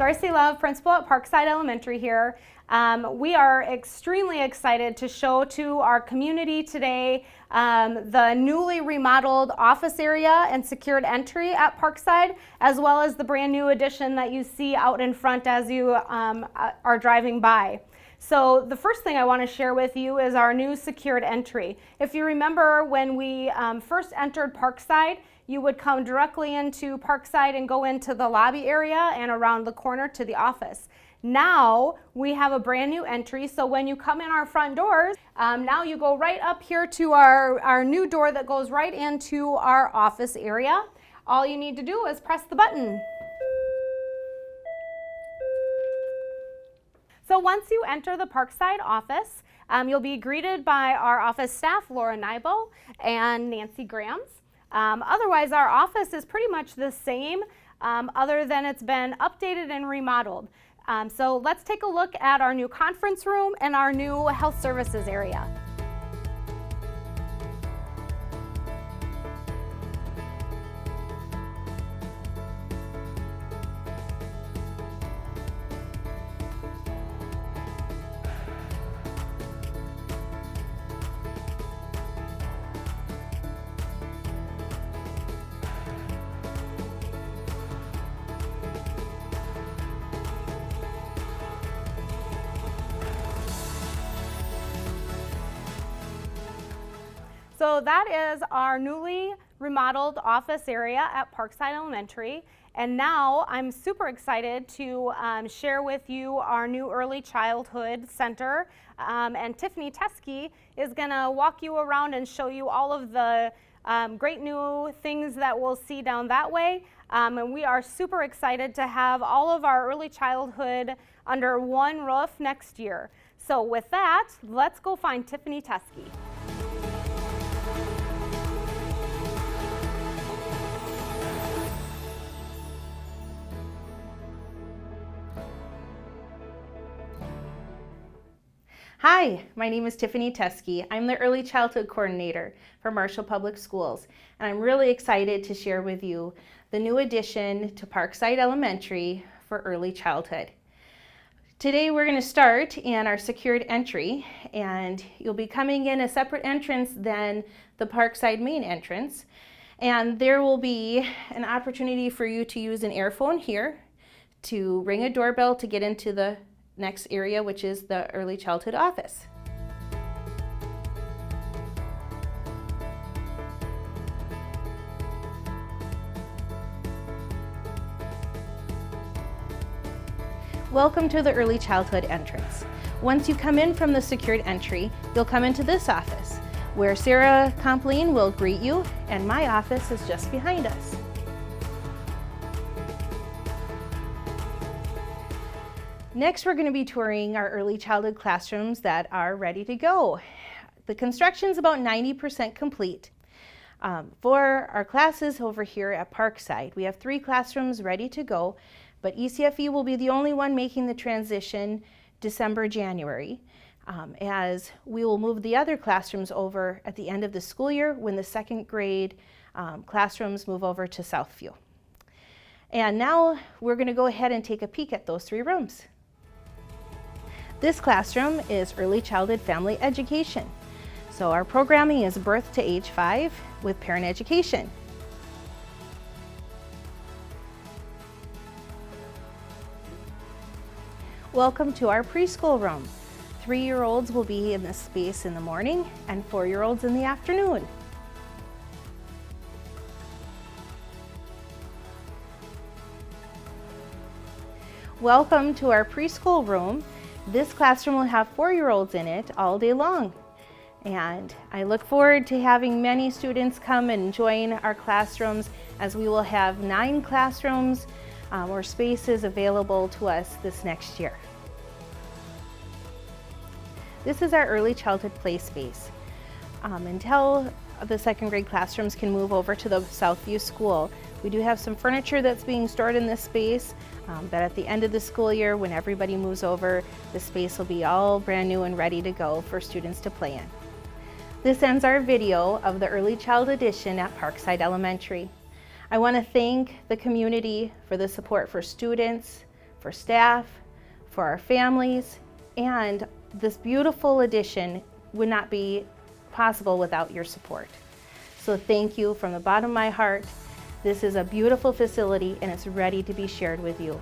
Darcy Love, principal at Parkside Elementary here. We are extremely excited to show to our community today the newly remodeled office area and secured entry at Parkside, as well as the brand new addition that you see out in front as you are driving by. So the first thing I want to share with you is our new secured entry. If you remember when we first entered Parkside, you would come directly into Parkside and go into the lobby area and around the corner to the office. Now we have a brand new entry, so when you come in our front doors, now you go right up here to our new door that goes right into our office area. All you need to do is press the button. So once you enter the Parkside office, you'll be greeted by our office staff, Laura Nybo and Nancy Grams. Otherwise, our office is pretty much the same, other than it's been updated and remodeled. So let's take a look at our new conference room and our new health services area. So that is our newly remodeled office area at Parkside Elementary. And now I'm super excited to share with you our new Early Childhood Center. And Tiffany Teskey is gonna walk you around and show you all of the great new things that we'll see down that way. And we are super excited to have all of our early childhood under one roof next year. So with that, let's go find Tiffany Teskey. Hi, my name is Tiffany Teskey. I'm the Early Childhood Coordinator for Marshall Public Schools, and I'm really excited to share with you the new addition to Parkside Elementary for early childhood. Today we're going to start in our secured entry, and you'll be coming in a separate entrance than the Parkside main entrance, and there will be an opportunity for you to use an earphone here to ring a doorbell to get into the next area, which is the early childhood office. Welcome to the early childhood entrance. Once you come in from the secured entry, you'll come into this office where Sarah Compline will greet you, and my office is just behind us. Next, we're going to be touring our early childhood classrooms that are ready to go. The construction's about 90% complete. For our classes over here at Parkside, we have 3 classrooms ready to go, but ECFE will be the only one making the transition December, January, as we will move the other classrooms over at the end of the school year when the 2nd grade classrooms move over to Southview. And now we're going to go ahead and take a peek at those 3 rooms. This classroom is Early Childhood Family Education. So our programming is birth to age 5 with parent education. Welcome to our preschool room. 3-year-olds will be in this space in the morning and 4-year-olds in the afternoon. Welcome to our preschool room. This classroom will have 4-year-olds in it all day long. And I look forward to having many students come and join our classrooms, as we will have 9 classrooms or spaces available to us this next year. This is our early childhood play space. Until the 2nd grade classrooms can move over to the Southview School, we do have some furniture that's being stored in this space, but at the end of the school year, when everybody moves over, the space will be all brand new and ready to go for students to play in. This ends our video of the Early Child Edition at Parkside Elementary. I want to thank the community for the support for students, for staff, for our families, and this beautiful addition would not be possible without your support. So thank you from the bottom of my heart. This is a beautiful facility and it's ready to be shared with you.